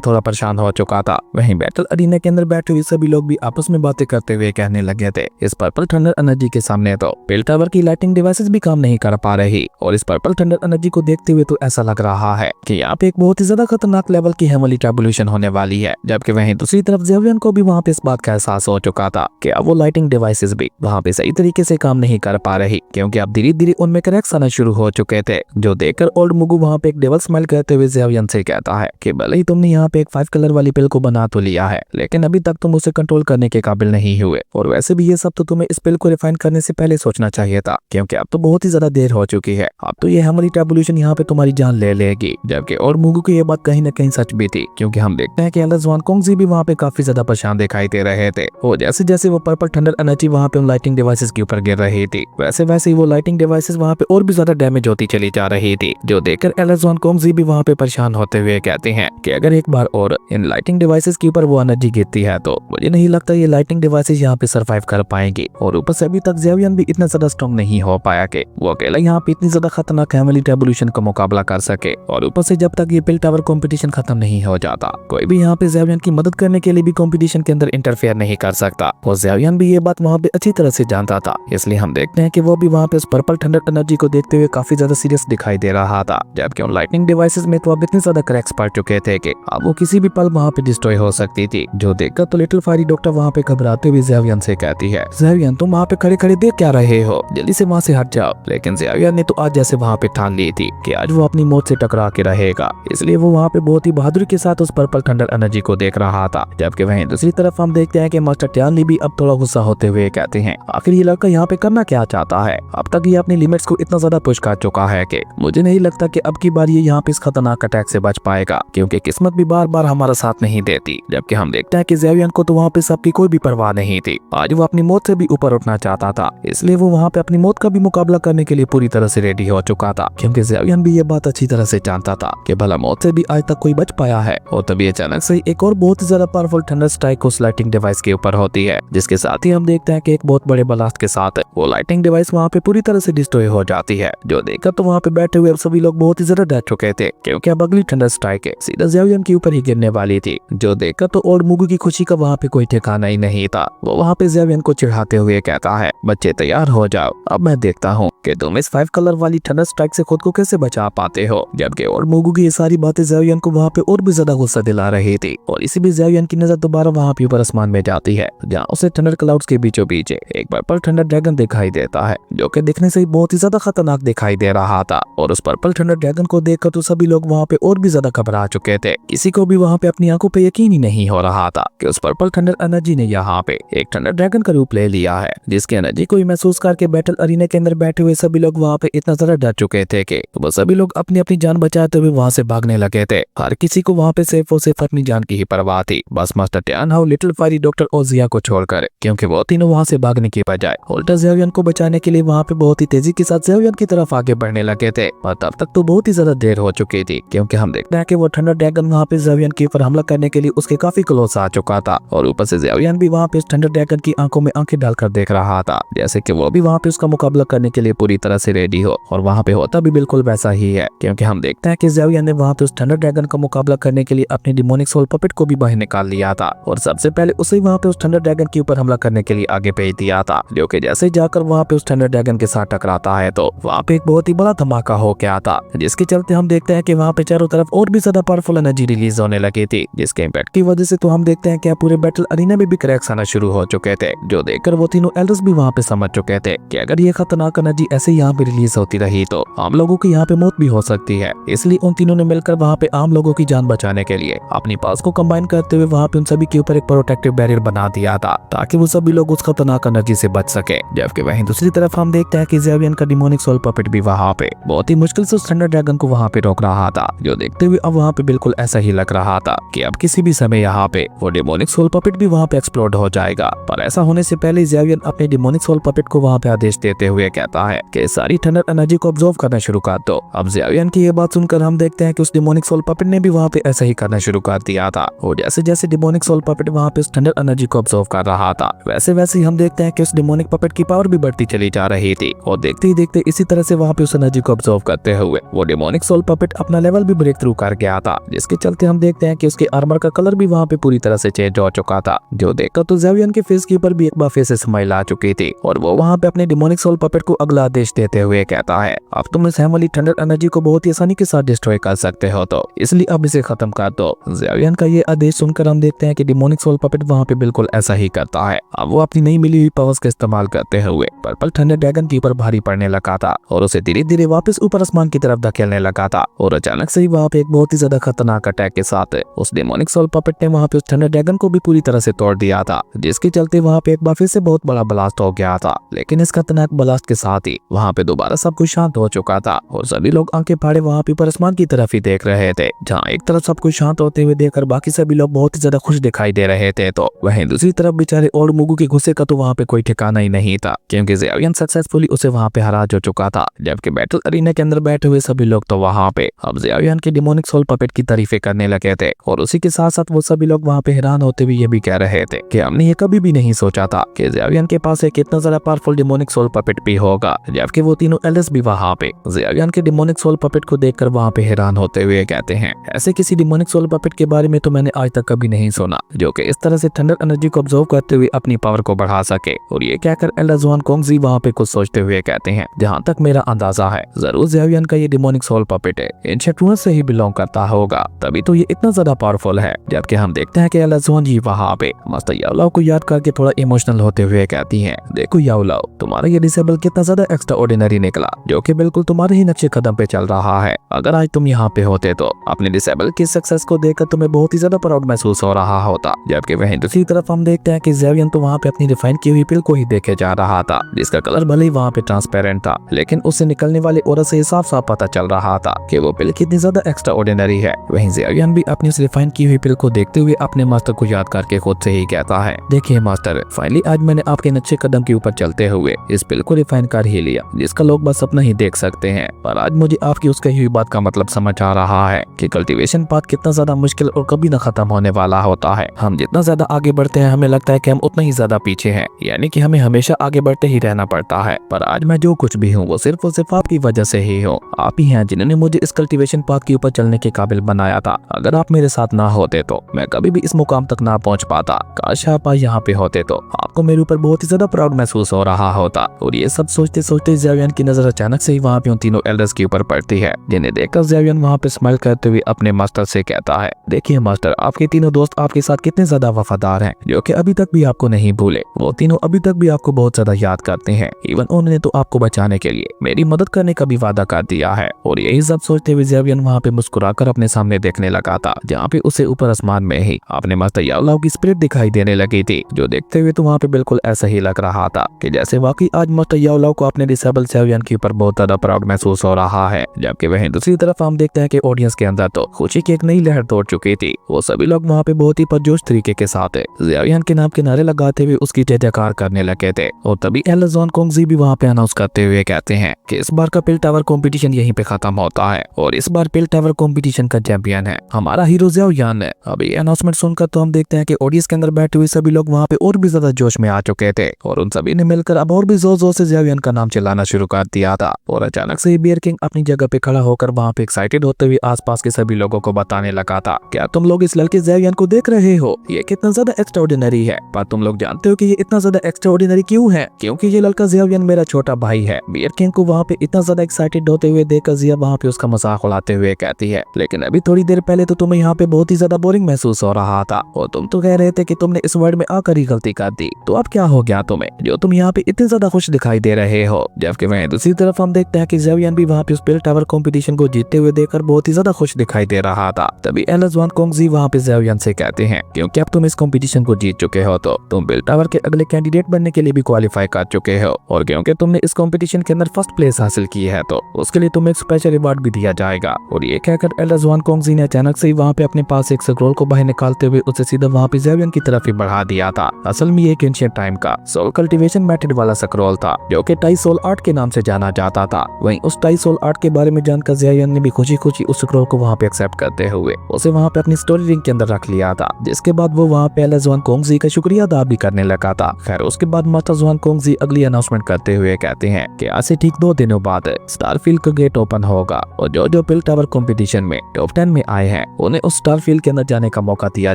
थोड़ा परेशान हो चुका था। वहीं बैटल अरीना के अंदर बैठे हुए सभी लोग भी आपस में बातें करते हुए कहने लगे थे इस पर्पल थंडर एनर्जी के सामने तो पेल टावर की लाइटिंग डिवाइसेस भी काम नहीं कर पा रही, और इस पर्पल थंडर एनर्जी को देखते हुए तो ऐसा लग रहा है कि यहाँ पे एक बहुत ही ज्यादा खतरनाक लेवल की हेमली ट्रबुलेशन होने वाली है। जबकि वहीं दूसरी तरफ ज़ेवियन को भी वहाँ पे इस बात का एहसास हो चुका था कि अब वो लाइटिंग डिवाइसेस भी वहाँ पे सही तरीके से काम नहीं कर पा रही, क्योंकि अब धीरे धीरे उनमें क्रैक्स आना शुरू हो चुके थे। जो देखकर ओल्ड मुगु वहाँ पे एक डेवल स्माइल करते हुए ज़ेवियन से कहता है कि भले ही तुमने यहाँ पे एक 5 कलर वाली पिल को बना तो लिया है, लेकिन अभी तक तुम उसे कंट्रोल करने के काबिल नहीं हुए, और वैसे भी ये सब तो तुम्हें इस पिल को रिफाइन करने से पहले सोचना चाहिए था, क्योंकि अब तो बहुत ही ज्यादा देर हो चुकी है। अब तो ये हेमली ट्रबुलेशन यहाँ पे तुम्हारी जान ले लेगी। जबकि और मुगु की ये बात कहीं न कहीं सच भी थी, क्योंकि हम देखते हैं कि एल्डर ज़्वानकोंग भी वहाँ पे काफी ज्यादा परेशान दिखाई दे रहे थे, और जैसे जैसे वो पर्पल थंडर एनर्जी वहाँ पे उन लाइटिंग डिवाइसेस के ऊपर गिर रही थी, वैसे वैसे ही वो लाइटिंग डिवाइसेस वहाँ पे और भी ज्यादा डैमेज होती चली जा रही थी। जो देखकर एल्डर ज़्वानकोंग भी वहाँ पे परेशान होते हुए कहते हैं कि अगर एक बार और इन लाइटिंग डिवाइसेस के ऊपर वो एनर्जी गिरती है तो मुझे नहीं लगता ये लाइटिंग डिवाइसेस यहाँ पे सरवाइव कर पाएंगी, और ऊपर से अभी तक ज़ेवियन भी इतना ज्यादा स्ट्रॉन्ग नहीं हो पाया कि वो अकेला यहाँ पे इतनी ज्यादा खतरनाक हेमली ट्रबुलेशन का मुकाबला कर सके। और ऊपर से जब तक ये पिल टावर कंपटीशन खत्म नहीं हो जाता, कोई भी यहाँ पे ज़ेवियन की मदद करने के लिए भी कंपटीशन के अंदर इंटरफेयर नहीं कर सकता, और ज़ेवियन भी ये बात वहाँ पे अच्छी तरह से जानता था। इसलिए हम देखते हैं कि वो भी वहाँ पे उस पर्पल थंडर एनर्जी को देखते हुए काफी ज्यादा सीरियस दिखाई दे रहा था। जबकि उन लाइटनिंग डिवाइसेस में तो अब इतने ज्यादा क्रैक्स पड़ चुके थे कि अब वो किसी भी पल वहाँ पे डिस्ट्रॉय हो सकती थी। जो देखकर तो लिटिल फायरी डॉक्टर वहाँ पे घबराते हुए ज़ेवियन से कहती है, ज़ेवियन तुम वहाँ पे खड़े खड़े देख क्या रहे हो, जल्दी से वहाँ से हट जाओ। लेकिन ज़ेवियन ने तो आज जैसे वहाँ पे ठान ली थी कि आज वो अपनी मौत से टकरा के रहेगा, इसलिए वो वहाँ पे बहुत ही बहादुरी के साथ उस पर्पल थंडर एनर्जी को देख रहा था। जबकि वहीं दूसरी तरफ हम देखते हैं कि मास्टर टियानली भी अब थोड़ा गुस्सा होते हुए कहते हैं, आखिर ये लड़का यहाँ पे करना क्या चाहता है, अब तक ये अपनी लिमिट्स को इतना ज्यादा पुश कर चुका है कि मुझे नहीं लगता कि अब की बार ये यहाँ पे इस खतरनाक अटैक से बच पाएगा, क्योंकि किस्मत भी बार बार हमारा साथ नहीं देती। जबकि हम देखते हैं कि ज़ेवियन को तो वहाँ पे सबकी कोई भी परवाह नहीं थी, आज वो अपनी मौत से भी ऊपर उठना चाहता था, इसलिए वो वहाँ पे अपनी मौत का भी मुकाबला करने के लिए पूरी तरह से रेडी हो चुका था। क्योंकि ज़ेवियन भी ये बात अच्छी तरह से जानता था कि भला मौत से भी आज तक कोई बच पाया है। और तभी अचानक से एक और बहुत ही ज्यादा पावरफुल थंडर स्ट्राइक उस लाइटिंग डिवाइस के ऊपर होती है, जिसके साथ ही हम देखते हैं कि एक बहुत बड़े ब्लास्ट के साथ वो लाइटिंग डिवाइस वहाँ पे पूरी तरह से डिस्ट्रॉय हो जाती है। जो देखकर तो वहाँ पे बैठे हुए सभी लोग बहुत ही ज्यादा डर चुके थे, क्योंकि अब अगली थंडर स्ट्राइक सीधा ज़ेवियन के ऊपर ही गिरने वाली थी। जो देखकर तो ओल्ड मुगु की खुशी का वहाँ पे कोई ठिकाना ही नहीं था। वो वहाँ पे ज़ेवियन को चिढ़ाते हुए कहता है, बच्चे तैयार हो जाओ, अब मैं देखता हूँ कि तुम इस 5 कलर वाली थंडर स्ट्राइक से खुद को कैसे बचा पाते हो। जबकि ओल्ड मुगु की ये सारी बातें ज़ेवियन को वहाँ पे और भी ज्यादा गुस्सा दिला रही थी, और इसी बीच ज़ेवियन की नजर दोबारा वहाँ पे ऊपर आसमान में जाती है, जहाँ उसे थंडर क्लाउड्स के बीचों बीच एक पर्पल थंडर ड्रैगन दिखाई देता है, जो कि दिखने से बहुत ही ज्यादा खतरनाक दिखाई दे रहा था। और उस पर्पल थंडर ड्रैगन को देखकर तो सभी लोग वहाँ पे और भी ज्यादा घबरा चुके थे। किसी को भी वहाँ पे अपनी आंखों पे यकीन ही नहीं हो रहा था कि उस पर्पल थंडर एनर्जी ने यहाँ पे एक थंडर ड्रैगन का रूप ले लिया है, जिसकी एनर्जी को महसूस करके बैटल अरीना के अंदर बैठे हुए सभी लोग वहाँ पे इतना ज्यादा डर चुके थे कि वो सभी लोग अपनी अपनी जान बचाते हुए वहाँ से भागने लगे थे। हर किसी को वहाँ पे सिर्फ और सिर्फ अपनी जान की ही परवाह थी, बस master Tian how, little fiery doctor और जिया को छोड़कर, क्योंकि वो तीनों वहाँ से भागने की बजाय उल्टा ज़ेवियन को बचाने के लिए वहाँ पे बहुत ही तेजी के साथ ज़ेवियन की तरफ आगे बढ़ने लगे थे। पर तब तक तो बहुत ही ज्यादा देर हो चुकी थी, क्योंकि हम देखते हैं कि वो थंडर ड्रैगन वहाँ पे ज़ेवियन के ऊपर हमला करने के लिए उसके काफी क्लोज आ चुका था, और ऊपर से ज़ेवियन भी वहाँ पे इस थंडर ड्रैगन की आंखों में आंखें डालकर देख रहा था, जैसे कि वो भी वहाँ पे उसका मुकाबला करने के लिए पूरी तरह से रेडी हो। और वहाँ पे होता भी बिल्कुल वैसा ही है, क्योंकि हम देखते हैं कि ज़ेवियन ने वहाँ पे उस थंडर ड्रैगन का मुकाबला करने के लिए अपने डिमोनिक सोल पपेट को भी बाहर निकाल लिया था, और सबसे पहले उसे वहाँ पे उस थंडर ड्रैगन के ऊपर हमला करने के लिए आगे भेज दिया था, जो कि जैसे जाकर वहाँ पे उस थंडर ड्रैगन के साथ टकराता है तो वहाँ पे एक बहुत ही बड़ा धमाका हो गया था, जिसके चलते हम देखते हैं कि वहाँ पे चारों तरफ और भी ज्यादा पावरफुल एनर्जी रिलीज होने लगी थी, जिसके इम्पैक्ट की वजह से तो हम देखते हैं कि पूरे बैटल अरीना में भी क्रैक्स आना शुरू हो चुके थे। जो देखकर वो तीनों एल्डर्स भी वहाँ पे समझ चुके थे कि अगर ये खतरनाक एनर्जी ऐसे यहाँ पे रिलीज होती रही तो आम लोगों की यहाँ पे मौत भी हो सकती है। इसलिए उन तीनों ने मिलकर वहाँ पे आम लोगों की जान बचाने के लिए अपनी पास को कंबाइन करते हुए वहाँ पे उन सभी के ऊपर एक प्रोटेक्टिव बैरियर बना दिया था, ताकि वो सभी लोग उस खतरनाक एनर्जी से बच सके। जबकि वहीं दूसरी तरफ हम देखते हैं कि ज़ेवियन का डिमोनिक सोल पपेट भी वहाँ पे बहुत ही मुश्किल से उस थंडर ड्रैगन को वहाँ पे रोक रहा था। जो देखते हुए अब वहाँ पे बिल्कुल ऐसा ही लग रहा था कि अब किसी भी समय यहाँ पे वो डिमोनिक सोल पपेट भी वहाँ पे एक्सप्लोड हो जाएगा। पर ऐसा होने से पहले ज़ेवियन अपने डिमोनिक सोल पपेट को वहाँ पे आदेश देते हुए कहता है कि सारी थंडर एनर्जी को ऑब्जर्व करना शुरू कर दो। अब ज़ेवियन की ये बात सुनकर हम देखते हैं कि उस डिमोनिक सोल पपेट ने भी वहाँ पे ऐसा ही करना शुरू कर दिया था, और जैसे जैसे डिमोनिक सोल पपेट वहाँ पे उस थंडर एनर्जी को ऑब्जर्व कर रहा था, वैसे वैसे ही हम देखते हैं कि उस डिमोनिक पपेट की पावर भी बढ़ती चली जा रही थी। और देखते ही देखते इसी तरह से वहाँ पे उस एनर्जी को ऑब्जर्व करते हुए वो डिमोनिक सोल पपेट अपना अपना लेवल भी ब्रेक थ्रू कर गया था, जिसके चलते हम देखते हैं कि उसके आर्मर का कलर भी वहाँ पे पूरी तरह से चेंज हो चुका था, जो देखकर तो ज़ेवियन के फेस के ऊपर भी एक बार फिर से स्माइल आ चुकी थी और वो वहाँ पे अपने डिमोनिक सोल पपेट को अगला आदेश देते हुए कहता है, अब तुम इस वाली थंडर एनर्जी को बहुत ही आसानी के साथ डिस्ट्रॉय कर सकते हो, तो इसलिए अब इसे खत्म कर दो। ज़ेवियन का ये आदेश सुनकर हम देखते हैं कि डिमोनिक सोल पपेट वहाँ पे बिल्कुल ऐसा ही करता है। अब वो अपनी नई मिली हुई पावर्स का इस्तेमाल करते हुए पर्पल थंडर ड्रैगन के ऊपर भारी पड़ने लगा था और उसे धीरे धीरे वापस ऊपर आसमान की तरफ धकेलने लगा था और अचानक से ही वहाँ पे एक बहुत ही ज्यादा खतरनाक अटैक के साथ उस डिमोनिक सोल पपेट ने वहाँ पे उस थंडर ड्रैगन को भी पूरी तरह से तोड़ दिया था, जिसके चलते वहाँ पे एक बार फिर से बहुत बड़ा ब्लास्ट हो गया था। लेकिन इस खतरनाक ब्लास्ट के साथ ही वहाँ पे दोबारा सब कुछ शांत हो चुका था और सभी लोग आंखें फाड़े वहाँ पे ऊपर आसमान की तरफ ही देख रहे थे, जहाँ एक तरफ सब कुछ शांत होते हुए देखकर बाकी सभी लोग बहुत ही ज्यादा खुश दिखाई दे रहे थे, तो वहीं दूसरी तरफ बेचारे और मुगु के गुस्से का तो वहाँ पे कोई ठिकाना ही नहीं था, क्योंकि ज़ेवियन सक्सेसफुली उसे वहाँ पे हरा जो चुका था। जबकि बैटल अरीना के अंदर बैठे हुए सभी लोग तो वहाँ पे अब ज़ेवियन के डिमोनिक सोल पपेट की तारीफें करने लगे थे और उसी के साथ साथ वो सभी लोग वहाँ पे हैरान होते हुए ये भी कह रहे थे कि हमने ये कभी भी नहीं सोचा था कि ज़ेवियन के पास एक इतना ज्यादा पावरफुल डिमोनिक सोल पपेट भी होगा। जबकि वो तीनों एल्डर्स भी वहाँ पे ज़ेवियन के डिमोनिक सोल पपेट को देखकर वहाँ पे हैरान होते हुए कहते हैं, ऐसे किसी डिमोनिक सोल पपेट के बारे में तो मैंने आज तक कभी नहीं सुना जो कि इस तरह से थंडर एनर्जी को ऑब्जर्व करते हुए अपनी पावर को बढ़ा सके। और ये कहकर एल्डर ज़ुआन कोंगजी वहाँ पे कुछ सोचते हुए कहते हैं, जहाँ तक मेरा अंदाजा है जरूर ज़ेवियन का ये डिमोनिक सोल पपेट है एंशिएंट रूनर से ही बिलोंग करता होगा, तभी तो ये इतना ज्यादा पावरफुल है। जबकि हम देखते हैं कि एल्डर ज़ुआन जी वहाँ पे मास्टर याओलाओ को याद करके थोड़ा इमोशनल होते हुए कहती हैं, देखो याओलाओ, तुम्हारा ये डिसेबल कितना ज्यादा एक्स्ट्रा ऑर्डिनरी निकला, जो कि बिल्कुल तुम्हारे ही नक्शे कदम पे चल रहा है। अगर आज तुम यहाँ पे होते तो अपने डिसेबल की सक्सेस को देखकर तुम्हें बहुत ही ज्यादा प्राउड महसूस हो रहा होता। जबकि वहीं दूसरी तरफ हम देखते हैं कि ज़ेवियन तो वहाँ पे अपनी रिफाइन की हुई पिल को ही देखे जा रहा था, जिसका कलर भले ही वहाँ पे ट्रांसपेरेंट था, लेकिन उससे निकलने वाले ऑरा से साफ साफ पता चल रहा था कि वो पिल कितनी ज्यादा एक्स्ट्रा ऑर्डिनरी है। वहीं ज़ेवियन भी अपनी उस रिफाइन की हुई पिल को देखते हुए अपने मास्टर को याद करके खुद से ही कहता है, देखिए मास्टर, फाइनली आज मैंने आपके नक्शे कदम के ऊपर चलते हुए इस पिल को रिफाइन कर ही लिया, जिसका लोग बस अपना ही देख सकते हैं। पर आज मुझे आपकी उस कही हुई बात का मतलब समझ आ रहा है कि कल्टीवेशन पाथ कितना ज्यादा मुश्किल और कभी न खत्म होने वाला होता है। हम जितना ज्यादा आगे बढ़ते हैं हमें लगता है कि हम उतना ही ज्यादा पीछे हैं, यानी कि हमें हमेशा आगे बढ़ते ही रहना पड़ता है। पर आज मैं जो कुछ भी हूँ वो सिर्फ और सिर्फ आपकी वजह से ही हूँ। आप ही हैं जिन्होंने मुझे इस कल्टीवेशन पाथ के ऊपर चलने के काबिल बनाया था। अगर आप मेरे साथ ना होते तो मैं कभी भी इस मुकाम तक ना पहुंच पाता। काश आप यहाँ पे होते तो आपको मेरे ऊपर बहुत ही ज्यादा प्राउड महसूस हो रहा होता। और ये सब सोचते सोचते ज़ेवियन की नजर अचानक से ही वहाँ पे उन तीनों एल्डर्स के ऊपर पड़ती है, जिन्हें देखकर ज़ेवियन वहाँ पे स्माइल करते हुए अपने मास्टर से कहता है, देखिए मास्टर, आपके तीनों दोस्त आपके साथ कितने ज्यादा वफादार हैं, जो कि अभी तक भी आपको नहीं भूले। वो तीनों अभी तक भी आपको बहुत ज्यादा याद करते हैं। इवन उन्होंने तो आपको बचाने के लिए मेरी मदद करने का भी वादा कर दिया है। और यही सब सोचते हुए ज़ेवियन वहाँ पे मुस्कुराकर अपने सामने देखने लगा था, जहाँ पे उसे ऊपर आसमान में ही अपने मास्टर याओलाओ की स्पिरिट दिखाई देने लगी थी, जो देखते हुए तो वहाँ पे बिल्कुल ऐसा ही लग रहा था कि जैसे वाकई आज मास्टर याओलाओ को अपने डिसेबल ज़ेवियन के ऊपर बहुत ज्यादा प्राउड महसूस हो रहा है। जबकि वहीं दूसरी तरफ हम देखते हैं कि ऑडियंस के अंदर तो खुशी की एक नई लहर दौड़ चुकी थी। वो सभी लोग वहाँ पे बहुत ही परजोश तरीके के साथ ज़ेवियन के नाम के नारे लगाते हुए उसकी जय जयकार करने लगे थे। और तभी एल्डर ज़ुआन कोंगजी भी वहाँ पे अनाउंस करते हुए कहते हैं कि इस बार का पिल टावर कंपटीशन यहीं पे खत्म होता है और इस बार पिल टावर कंपटीशन का चैंपियन है हमारा हीरो ज़ेवियन है। अभी अनाउंसमेंट सुनकर तो हम देखते हैं कि ऑडियंस के अंदर बैठे हुए सभी लोग वहाँ पे और भी ज्यादा जोश में आ चुके थे और उन सभी ने मिलकर अब और भी जोर जोर से ज़ेवियन का नाम चिल्लाना शुरू कर दिया था। और अचानक से बियर किंग अपनी जगह पे खड़ा होकर वहाँ पे एक्साइटेड होते हुए आसपास के सभी लोगों को बताने लगा था, क्या तुम लोग इस लड़के ज़ेवियन को देख रहे हो? ये कितना ज्यादा एक्स्ट्राऑर्डिनरी है। पर तुम लोग जानते हो कि ये इतना ज्यादा एक्स्ट्राऑर्डिनरी क्यों है? क्योंकि ये लड़का ज़ेवियन मेरा छोटा भाई है। बियर किंग को वहाँ पे इतना ज्यादा एक्साइटेड होते हुए देखकर ज़िया वहाँ पे उसका मजाक उड़ाते हुए कहती है, लेकिन अभी थोड़ी देर पहले तो तुम्हें यहाँ पे बहुत ही ज्यादा बोरिंग महसूस हो रहा था और तुम तो कह रहे थे कि तुमने इस वर्ल्ड में आकर ही गलती कर दी, तो अब क्या हो गया तुम्हें जो तुम यहाँ पे इतने ज्यादा खुश दिखाई दे रहे हो? जबकि वहीं दूसरी तरफ हम देखते हैं कि ज़ेवियन भी वहाँ पे उस पिल टावर कंपटीशन को जीतते हुए देखकर बहुत ही ज्यादा खुश दिखाई दे रहा था। तभी एल्डर ज़ुआन कोंगजी वहाँ पे ज़ेवियन से कहते हैं, क्योंकि अब तुम इस कंपटीशन को जीत चुके हो तो तुम पिल टावर के अगले कैंडिडेट बनने के लिए भी क्वालिफाई कर चुके हो और क्योंकि तुमने इस कंपटीशन के अंदर फर्स्ट प्लेस हासिल की है तो उसके लिए तुम्हें एक स्पेशल रिवार्ड भी दिया जाएगा। और ये कहकर एल्डर ज़ुआन कोंगजी ने अचानक से ही वहाँ पे अपने पास एक स्क्रॉल को बाहर निकालते हुए उसे सीधा वहाँ पे ज़ेवियन की तरफ ही बढ़ा दिया था। असल में एक एंशिएंट टाइम का सोल कल्टीवेशन मेथड वाला स्क्रॉल था जो कि टाई सोल आर्ट के नाम से जाना जाता था। वहीं उस टाई सोल आर्ट के बारे में जानकर ज़ेवियन ने भी खुशी खुशी उस स्क्रॉल को वहाँ पे एक्सेप्ट करते हुए उसे वहाँ पे अपनी स्टोरी रिंग के अंदर रख लिया था, जिसके बाद वो वहाँ पे एल्डर ज़ुआन कोंगजी का शुक्रिया अदा भी करने लगा था। खैर उसके बाद मास्टर ज़ुआन कोंगजी अगली अनाउंसमेंट करते हुए कहते हैं कि आज से ठीक 2 दिनों बाद स्टारफील्ड का गेट ओपन होगा और जो पिल टावर कंपटीशन में टॉप 10 में आए हैं उन्हें उस स्टारफील्ड के अंदर जाने का मौका दिया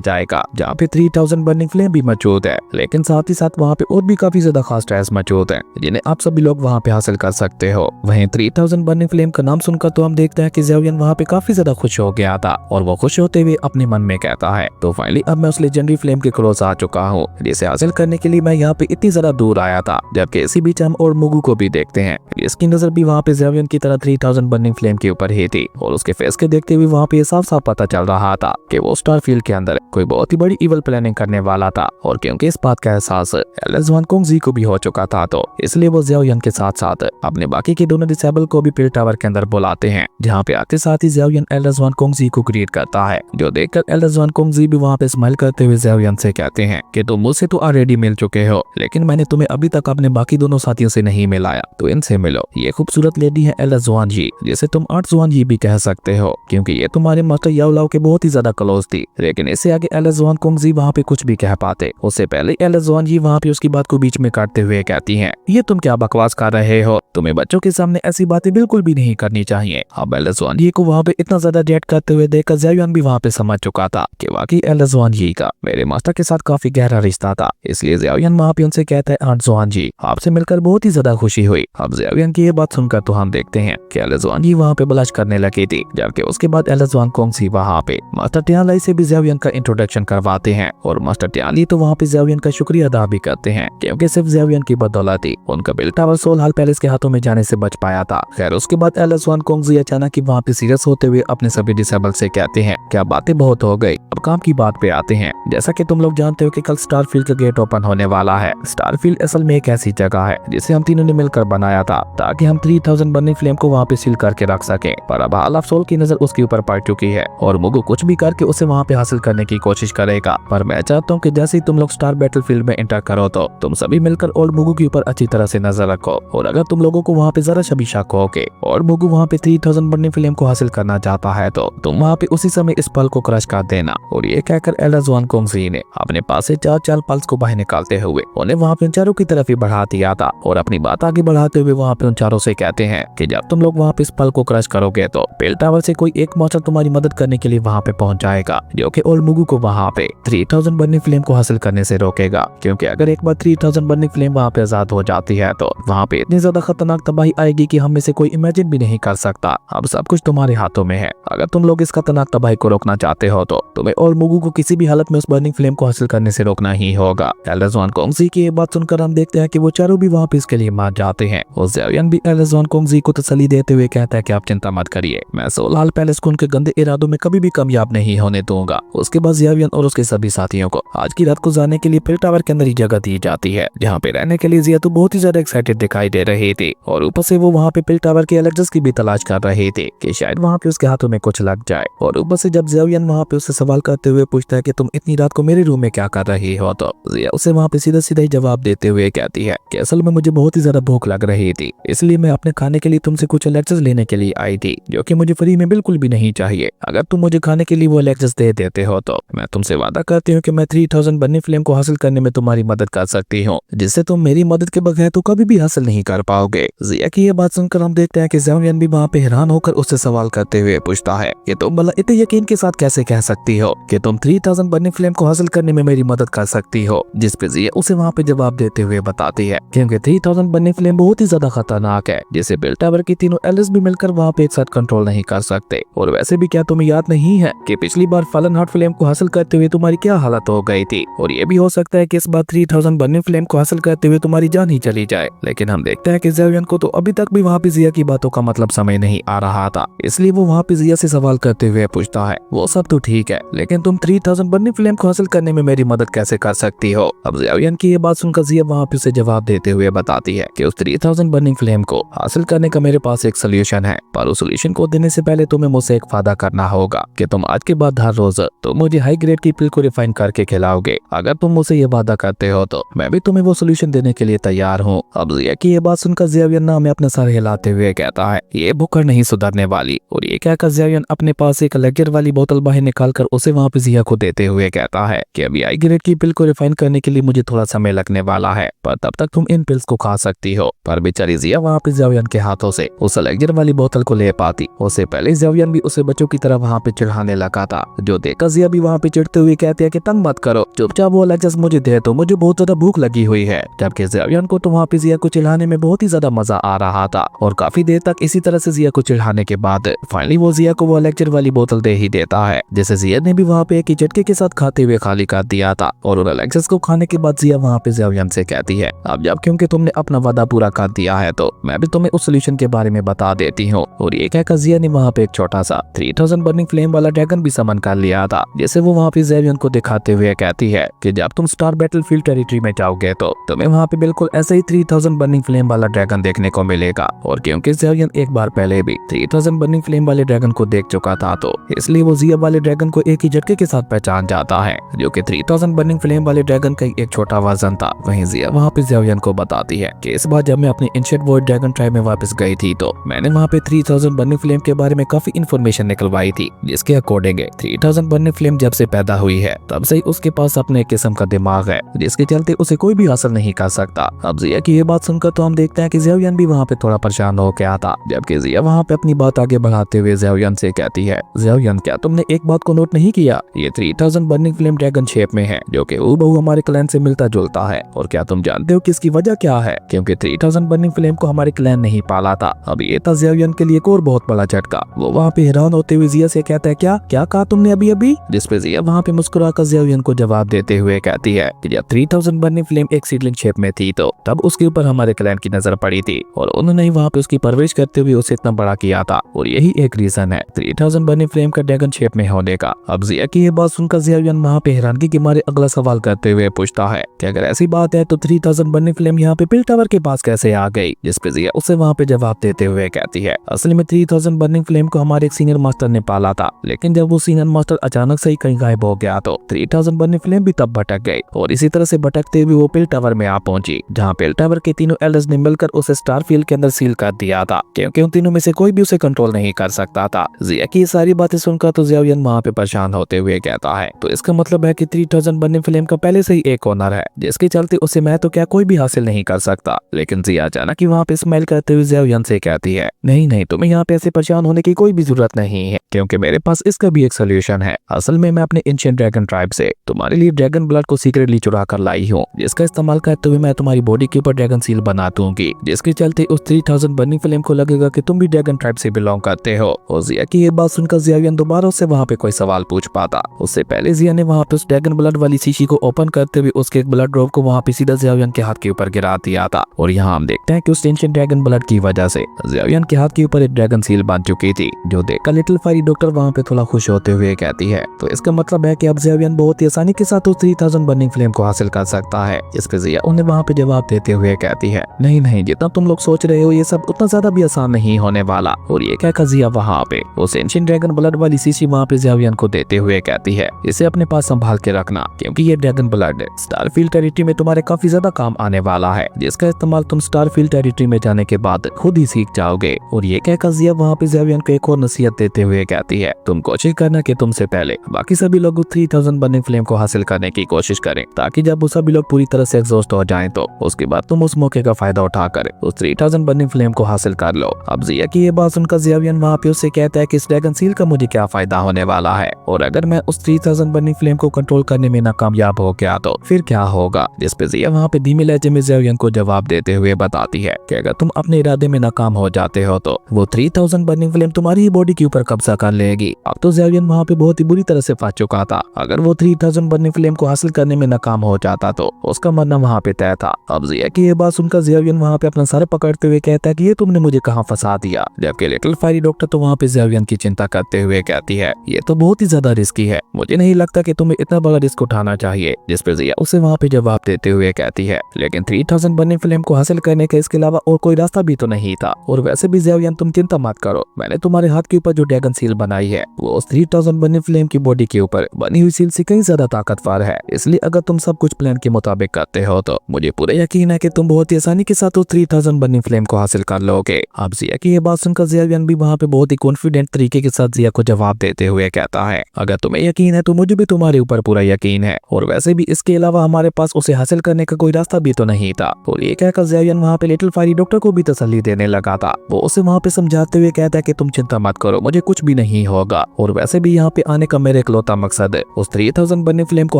जाएगा जहाँ पे 3000 बर्निंग फ्लेम भी मौजूद है, लेकिन साथ ही साथ वहाँ पे और भी काफी ज्यादा खास ट्रायल्स मौजूद हैं जिन्हें आप सभी लोग वहाँ पे हासिल कर सकते हो। वहीं 3000 बर्निंग फ्लेम का नाम सुनकर तो हम देखते हैं कि ज़ेवियन वहाँ पे काफी ज्यादा खुश हो गया था और वो खुश होते हुए अपने मन में कहता है तो फाइनली अब मैं उस लेजेंडरी फ्लेम के क्लोज आ चुका हूँ जिसे हासिल करने के लिए मैं यहाँ पे इतनी ज्यादा दूर आया था। जबकि इसी बीच हम और मुगु को भी देखते हैं, इसकी नजर भी वहाँ पे ज़ेवियन की तरह 3000 बर्निंग फ्लेम के ऊपर ही थी और उसके फेस के देखते हुए वहाँ पे साफ साफ पता चल रहा था कि वो स्टारफील्ड के अंदर कोई बहुत ही बड़ी इवल प्लानिंग करने वाला था। और क्योंकि इस बात का एहसास एलिस वान कुंग जी को भी हो चुका था तो इसलिए वो ज़ेवियन के साथ साथ अपने बाकी के दोनों डिसेबल को भी पिल टावर के अंदर बुलाते हैं, जहाँ पे आते साथ ही ज़ेवियन एलिस वान कुंग जी को ग्रीट करता है, जो देखकर एलिस वान कुंग जी भी वहाँ पे स्माइल करते हुए ज़ेवियन से कहते हैं कि तुम मुझसे तो ऑलरेडी मिल चुके हो, लेकिन मैंने तुम्हें अभी तक अपने बाकी दोनों साथियों से नहीं मिलाया, तो इनसे मिलो। ये खूबसूरत लेडी है एलिस वान जी, जिसे तुम आर्ट्स वान जी भी कह सकते हो क्योंकि ये तुम्हारे मास्टर याओ लाओ के बहुत ही ज्यादा क्लोज थी। लेकिन इससे आगे एलिस वान कुंग जी वहाँ पे कुछ भी कह पाते उससे पहले एलिस वान जी वहाँ पे उसकी बात को बीच में काटते हुए कहती हैं, ये तुम क्या बकवास कर रहे हो, तुम्हें बच्चों के सामने ऐसी बातें बिल्कुल भी नहीं करनी चाहिए। अब एलिस वान जी को वहाँ पे इतना ज्यादा रिएक्ट करते हुए देखकर ज़ेवियन भी वहाँ पे समझ चुका था कि वाकई एलिस वान जी का मेरे मास्टर के साथ काफी गहरा रिश्ता था, इसलिए ज़ेवियन वहाँ पे उनसे कहता है, आर्ट्स वान जी आपसे मिलकर बहुत ही ज्यादा खुशी हुई। अब ज़ेवियन की ये बात सुनकर तो हम देखते हैं कि एलिस वान जी वहाँ पे ब्लश करने लगी थी, जबकि उसके बाद एलिस वान कुंग जी वहाँ पे मास्टर टियानलाई से भी ज़ेवियन का इंट्रोडक्शन करवाते हैं और मास्टर टियानलाई तो वहाँ पे ज़ेवियन का शुक्रिया अदा भी करते हैं क्योंकि सिर्फ ज़ेवियन की बदौलत ही उनका पिल टावर सोल हाल पैलेस के हाथों में जाने से बच पाया था। खैर उसके बाद एलिस वान कुंग जी अचानक ही वहाँ पे सीरियस होते हुए अपने सभी डिसेबल से कहते हैं, क्या बातें बहुत हो गई, अब काम की बात पे आते हैं। जैसा कि तुम लोग जानते हो कि कल स्टारफील्ड का गेट ओपन होने वाला है। स्टारफील्ड असल में एक ऐसी जगह है जिसे हम तीनों ने मिलकर बनाया था ताकि हम 3000 बर्निंग फ्लेम को वहाँ पे सील करके रख सके, पर अब हाल ऑफ सोल की नजर उसके ऊपर पड़ चुकी है और मुगु कुछ भी करके उसे वहाँ पे हासिल करने की कोशिश करेगा। पर मैं चाहता हूँ कि जैसे ही तुम लोग स्टार बैटलफील्ड में एंटर करो तो तुम सभी मिलकर ओल्ड मुगु के ऊपर अच्छी तरह से नजर रखो और अगर तुम लोगों को वहाँ पे जरा सा भी शक हो के और मुगु वहाँ पे 3000 बर्निंग फ्लेम को हासिल करना चाहता है तो तुम वहाँ पे उसी समय इस पल को क्रश कर देना। और ये कहकर एलिस वान कुंग जी ने अपने पास से 4 पल्स को बाहर निकालते हुए उन्हें वहाँ पे उन चारों की तरफ ही बढ़ा दिया था और अपनी बात आगे बढ़ाते हुए वहाँ पे उन चारों से कहते हैं कि जब तुम लोग वहाँ पे इस पल को क्रश करोगे तो पिल टावर से कोई एक मॉन्स्टर तुम्हारी मदद करने के लिए वहाँ पे पहुंच जाएगा, जो कि ओल्ड मुगु को वहाँ पे 3000 बर्निंग फ्लेम को हासिल करने से रोकेगा, क्योंकि अगर एक बार 3000 बर्निंग फ्लेम वहाँ पे आजाद हो जाती है तो वहाँ पे इतनी ज्यादा खतरनाक तबाही आएगी कि हम में से कोई इमेजिन भी नहीं कर सकता। अब सब कुछ तुम्हारे हाथों में है, अगर तुम लोग इस खतरनाक तबाही को रोकना चाहते हो तो तुम्हें ओल्ड मुगु को किसी भी हालत में उस बर्निंग फ्लेम को हासिल करने से रोकना ही होगा। एलिस वान कुंग जी की ये बात सुनकर हम देखते हैं कि वो चारों भी वहाँ पे इसके लिए मार जाते हैं और ज़ेवियन भी एलिस वान कुंग जी को तसल्ली देते हुए कहता है कि आप चिंता मत करिए, मैं सोल हाल पैलेस को उनके गंदे इरादों में कभी भी कामयाब नहीं होने दूंगा। उसके बाद ज़ेवियन और उसके सभी साथियों को आज की रात को जाने के लिए पिल टावर के अंदर ही जगह दी जाती है, जहाँ पे रहने के लिए ज़िया तो बहुत ही ज्यादा एक्साइटेड दिखाई दे रही थी और ऊपर से वो वहाँ पे पिल टावर के एलेक्सेस की भी तलाश कर रहे थे कि शायद वहाँ पे उसके हाथों में कुछ लग जाए। और ऊपर से जब ज़ेवियन वहाँ पे उससे सवाल करते हुए पूछता है कि तुम इतनी रात को मेरे रूम में क्या कर रही हो, तो ज़िया उसे वहाँ पे सीधा सीधा ही जवाब देते हुए कहती है कि असल में मुझे बहुत ही ज्यादा भूख लग रही थी, इसलिए मैं अपने खाने के लिए तुमसे कुछ एलेक्सेस लेने के लिए आई थी, जो कि मुझे फ्री में बिल्कुल भी नहीं चाहिए। अगर तुम मुझे खाने के लिए वो एलेक्सेस दे देते हो तो मैं तुमसे वादा करती हूँ कि मैं 3000 बर्निंग फ्लेम को हासिल करने में तुम्हारी मदद कर सकती हूँ, जिससे तुम मेरी मदद के बगैर तो कभी भी हासिल नहीं कर पाओगे। ज़िया की ये बात सुनकर हम देखते हैं कि ज़ेवियन भी वहाँ पे हैरान होकर उससे सवाल करते हुए पूछता है कि तुम भला इतने यकीन के साथ कैसे कह सकती हो कि तुम 3000 बर्निंग फ्लेम को हासिल करने में मेरी मदद कर सकती हो। जिस पे ज़िया उसे वहाँ पे जवाब देते हुए बताती है क्योंकि 3000 बर्निंग फ्लेम बहुत ही ज्यादा खतरनाक है, जिसे पिल टावर की तीनों एलिस भी मिलकर वहाँ पे एक साथ कंट्रोल नहीं कर सकते। और वैसे भी क्या तुम्हें याद नहीं है कि पिछली बार फलन हार्ट फ्लेम को हासिल करते हुए तुम्हारी क्या हालत हो गई थी, और ये भी हो सकता है कि इस बार 3000 बर्निंग फ्लेम को हासिल करते हुए तुम्हारी जान ही चली जाए। लेकिन हम देखते हैं कि ज़ेवियन को तो अभी तक भी वहाँ पे ज़िया की बातों का मतलब समझ नहीं आ रहा था, इसलिए वो वहाँ पे ज़िया से सवाल करते हुए पूछता है वो सब तो ठीक है, लेकिन तुम 3000 बर्निंग फ्लेम को हासिल करने में मेरी मदद कैसे कर सकती हो। अब ज़ेवियन की ये बात सुनकर ज़िया वहाँ पे उसे जवाब देते हुए बताती है कि उस 3000 बर्निंग फ्लेम को हासिल करने का मेरे पास एक सोल्यूशन है, पर उस सोल्यूशन को देने से पहले तुम्हें मुझसे एक वादा करना होगा कि तुम आज के बाद हर रोज तुम मुझे हाई ग्रेड की पिल को रिफाइन करके खिलाओगे। अगर तुम मुझसे ये वादा करते हो तो मैं भी तुम्हें वो सोल्यूशन देने के लिए तैयार हूँ। अब ज़िया की ये बात सुनकर ज़ेवियन ना में अपना सर हिलाते हुए कहता है ये भुक्कड़ नहीं सुधरने वाली, और ये कहकर ज़ेवियन अपने पास एक लेगर वाली बोतल बाहर निकालकर उसे वहाँ पे ज़िया को देते हुए कहता है कि अभी हाई ग्रेड की पिल को रिफाइन करने के लिए मुझे थोड़ा समय लगने वाला है, पर तब तक तुम इन पिल्स को खा सकती हो। पर बेचारी जिया वहाँ पे ज़ावियन के हाथों से उस एलेक्जर वाली बोतल को ले पाती। उससे पहले ज़ावियन भी उसे बच्चों की तरह वहाँ पे चिढ़ाने लगा था, जो देखकर जिया भी वहाँ पे चिढ़ते हुए कहती है कि तंग मत करो, चुपचाप वो एलेक्जर मुझे दे दो, मुझे बहुत ज्यादा भूख लगी हुई है। जबकि ज़ावियन को तो वहाँ पे जिया को चिढ़ाने में बहुत ही ज्यादा मजा आ रहा था और काफी देर तक इसी तरह से जिया को चिढ़ाने के बाद फाइनली वो जिया को वो एलेक्जर वाली बोतल दे ही देता है, जिसे जिया ने भी वहाँ पे एक ही झटके के साथ खाते हुए खाली कर दिया था। और उन एलेक्जर्स को खाने के बाद जिया वहाँ पे ज़ावियन से कहती है, अब जब क्योंकि तुमने अपना वादा पूरा कर दिया है तो मैं भी तुम्हें उस सोल्यूशन के बारे में बता देती हूँ। और ये कहकर जिया ने वहाँ पे एक छोटा सा 3000 बर्निंग फ्लेम वाला ड्रैगन भी समन कर लिया था, जिसे वो वहाँ पे ज़ावियन को दिखाते हुए कहती है कि जब तुम स्टार बैटलफील्ड टेरिटरी में जाओगे तो तुम्हें वहाँ पे बिल्कुल ऐसे ही 3000 बर्निंग फ्लेम वाला ड्रैगन देखने को मिलेगा। और क्योंकि ज़ावियन एक बार पहले भी 3000 बर्निंग फ्लेम वाले ड्रैगन को देख चुका था तो इसलिए वो जिया वाले ड्रैगन को एक ही झटके के साथ पहचान जाता है, जो कि 3000 बर्निंग फ्लेम वाले ड्रैगन का एक छोटा वर्जन था। वहीं जिया वहाँ पे ज़ावियन को बताती है कि इस बार जब मैं अपनी एंशिएंट वॉइड ड्रैगन ट्राइब में वापस गई थी तो मैंने वहाँ पे 3000 बर्निंग फ्लेम के बारे में काफी इन्फॉर्मेशन निकलवाई थी, जिसके अकॉर्डिंग 3000 बर्निंग फ्लेम जब से पैदा हुई है तब से ही उसके पास अपने किस्म का दिमाग है, जिसके चलते उसे कोई भी हासिल नहीं कर सकता। अब जिया की ये बात सुनकर तो हम देखते हैं कि ज़ावियन भी वहाँ पे थोड़ा परेशान हो गया था, जबकि जिया वहाँ पे अपनी बात आगे बढ़ाते हुए ज़ावियन से कहती है, ज़ावियन क्या तुमने एक बात को नोट नहीं किया, ये 3000 बर्निंग फ्लेम ड्रैगन शेप में है, जो कि हूबहू हमारे क्लैन से मिलता जुलता है। और क्या तुम जानते हो कि इसकी वजह क्या है? क्योंकि 3000 बर्निंग फ्लेम को हमारे क्लैन नहीं पाला था। अब ये था ज़ावियन के लिए एक और बहुत बड़ा झटका। वो वहाँ पे हैरान होते हुए जिया से कहता है, क्या क्या कहा तुमने अभी अभी? जिसपे जिया वहाँ पे मुस्कुराकर ज़ावियन को जवाब देते हुए कहती है कि जब 3000 बर्निंग फ्लेम एक सीडलिंग शेप में थी तो तब उसके ऊपर हमारे क्लैन की नजर पड़ी थी और उन्होंने ही वहाँ पे उसकी परवरिश करते हुए उसे इतना बड़ा किया था, और यही एक रीजन है 3000 बर्निंग फ्लेम का ड्रैगन शेप में होने का। अब जिया की ये बात सुनकर ज़ावियन वहाँ पे हैरानगी के मारे अगला सवाल करते हुए पूछता है कि अगर ऐसी बात है तो 3000 बर्निंग फ्लेम यहाँ पे पिल टावर के पास कैसे आ गई? जिसपे जिया उसे वहाँ पे जवाब देते हुए कहती है, असल में 3000 बर्निंग फ्लेम को हमारे एक सीनियर मास्टर ने पाला था, लेकिन जब वो सीनियर मास्टर अचानक से ही कहीं गायब हो गया तो 3000 बर्निंग फ्लेम भी तब भटक गई और इसी तरह से भटकते हुए वो पिल टावर में आ पहुंची, जहाँ पिल टावर के तीनों एल्डर्स ने मिलकर उसे स्टार फील्ड के अंदर सील कर दिया था, क्योंकि उन तीनों में से कोई भी उसे कंट्रोल नहीं कर सकता था। जिया की सारी बातें सुनकर तो ज़ावियन वहाँ पे परेशान होते हुए कहता है, तो इसका मतलब है कि 3000 बर्निंग फ्लेम का पहले से ही एक ओनर है, जिसके चलते उसे मैं तो क्या कोई भी हासिल नहीं कर सकता। लेकिन जिया अचानक ही वहाँ पे स्माइल करते हुए ज़ावियन से कहती है, नहीं नहीं, तुम्हें यहाँ पे ऐसे परेशान होने की कोई भी जरूरत नहीं है, क्योंकि मेरे पास इसका भी एक सोल्यूशन है। असल में मैं अपने एंशिएंट ड्रैगन ट्राइब से तुम्हारे लिए ड्रैगन ब्लड को सीक्रेटली चुरा कर लाई हूँ, जिसका इस्तेमाल करते हुए मैं तुम्हारी बॉडी के ऊपर ड्रैगन सील बना दूंगी, जिसके चलते उस 3000 बर्निंग फ्लेम को लगेगा कि तुम भी ड्रैगन ट्राइब से बिलोंग करते हो। और जिया की ये बात सुनकर ज़ावियन दोबारा उससे वहाँ पे कोई सवाल पूछ पाता। उससे पहले जिया ने वहाँ पे उस ड्रैगन ब्लड वाली शीशी को ओपन करते हुए उसके एक ब्लड ड्रॉप को वहाँ पे सीधा ज़ावियन के हाथ के ऊपर गिरा दिया था। और यहाँ हम देखते हैं कि उस एंशिएंट ड्रैगन ब्लड की वजह से ज़ावियन के हाथ के ऊपर एक ड्रैगन सील बन चुकी थी, जो देखकर लिटिल फायरी डॉक्टर वहाँ पे थोड़ा खुश होते हुए कहती है, तो इसका मतलब है कि अब ज़ावियन बहुत ही आसानी के साथ उस 3000 बर्निंग फ्लेम को हासिल कर सकता है। इस पे जिया उन्हें वहाँ पे जवाब देते हुए कहती है, नहीं नहीं, जितना तुम लोग सोच रहे हो ये सब उतना ज्यादा भी आसान नहीं होने वाला। और ये कहकर जिया वहाँ पे उस एंशिएंट ड्रैगन ब्लड वाली शीशी वहाँ पे ज़ावियन को देते हुए कहती है, इसे अपने पास संभाल के रखना, क्योंकि ये ड्रैगन ब्लड स्टारफील्ड टेरिटरी में तुम्हारे काफी ज्यादा काम आने वाला है, जिसका इस्तेमाल तुम स्टारफील्ड टेरिटरी में जाने के बाद खुद ही सीख जाओगे। और ये कहकर जिया वहाँ पे ज़ावियन को एक और नसीहत देते हुए कहती है, तुम कोशिश करना कि तुमसे पहले बाकी सभी लोग 3000 बर्निंग फ्लेम को हासिल करने की कोशिश करें, ताकि जब वो सभी लोग पूरी तरह से एग्जॉस्ट हो जाएं तो उसके बाद तुम उस मौके का फायदा उठाकर उस 3000 बर्निंग फ्लेम को हासिल कर लो। अब जिया की ये बात सुनकर ज़ावियन वहाँ पे उससे कहता है कि इस ड्रैगन सील का मुझे क्या फायदा होने वाला है, और अगर मैं उस 3000 बर्निंग फ्लेम को कंट्रोल करने में नाकामयाब हो गया तो फिर क्या होगा। जिस पे जिया वहाँ पे धीमे लहजे में ज़ावियन को जवाब देते हुए बताती है कि अगर तुम अपने इरादे में नाकाम हो जाते हो तो वो 3000 बर्निंग फ्लेम तुम्हारी ही बॉडी के ऊपर कब्जा कर लेगी। अब तो ज़ावियन वहाँ पे बहुत ही बुरी तरह से फंस चुका था। अगर वो 3000 बर्निंग फ्लेम को हासिल करने में नाकाम हो जाता तो उसका मरना वहाँ पे तय था। अब जिया की ये बात सुनकर ज़ावियन वहाँ पे अपना सर पकड़ते हुए कहता है कि ये तुमने मुझे कहाँ फंसा दिया। जबकि लिटिल फायरी डॉक्टर तो वहाँ पे ज़ावियन की चिंता करते हुए कहती है, ये तो बहुत ही ज्यादा रिस्की है, मुझे नहीं लगता कि तुम्हें इतना बड़ा रिस्क उठाना चाहिए। जिस पे जिया उसे वहाँ पे जवाब देते हुए कहती है, लेकिन 3000 बर्निंग फ्लेम को हासिल करने के इसके अलावा और कोई रास्ता भी तो नहीं था। और वैसे भी ज़ावियन तुम चिंता मत करो, मैंने तुम्हारे हाथ के ऊपर जो ड्रैगन सील बनाई है वो उस 3000 बर्निंग फ्लेम की बॉडी के ऊपर बनी हुई सील से कहीं ज्यादा ताकतवर है, इसलिए अगर तुम सब कुछ प्लान के मुताबिक करते हो तो मुझे पूरा यकीन है कि तुम बहुत ही आसानी के साथ उस 3000 बर्निंग फ्लेम को हासिल कर लोगे। अब जिया की ये बात सुनकर ज़ावियन भी वहाँ पे बहुत ही कॉन्फिडेंट तरीके के साथ जिया को जवाब देते हुए कहता है, अगर तुम्हें यकीन है तो मुझे भी तुम्हारे ऊपर पूरा यकीन है, और वैसे भी इसके अलावा हमारे पास उसे हासिल करने का कोई रास्ता भी तो नहीं था। और ये कहकर ज़ेवियर वहाँ पे लिटिल फायरी डॉक्टर को भी तसल्ली देने लगा था। वो उसे वहाँ पे समझाते हुए कहता है कि तुम चिंता मत करो, मुझे कुछ भी नहीं होगा, और वैसे भी यहाँ पे आने का मेरा इकलौता मकसद है उस 3000 बर्निंग फ्लेम को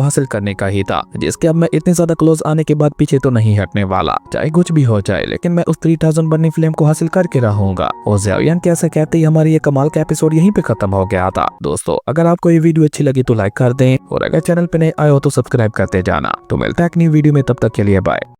हासिल करने का ही था, जिसके अब मैं इतने ज्यादा क्लोज आने के बाद पीछे तो नहीं हटने वाला, चाहे कुछ भी हो जाए, लेकिन मैं उस 3000 बर्निंग फ्लेम को हासिल करके रहूंगा। और ज़ेवियर के ऐसे कहते ही हमारी ये कमाल का एपिसोड यहीं पे खत्म हो गया था। दोस्तों, अगर आपको ये वीडियो अच्छी लगी तो लाइक कर दें, और अगर चैनल पे नए आए हो तो सब्सक्राइब करते जाना। तो मिलता है एक नई वीडियो में, तब तक के लिए बाय।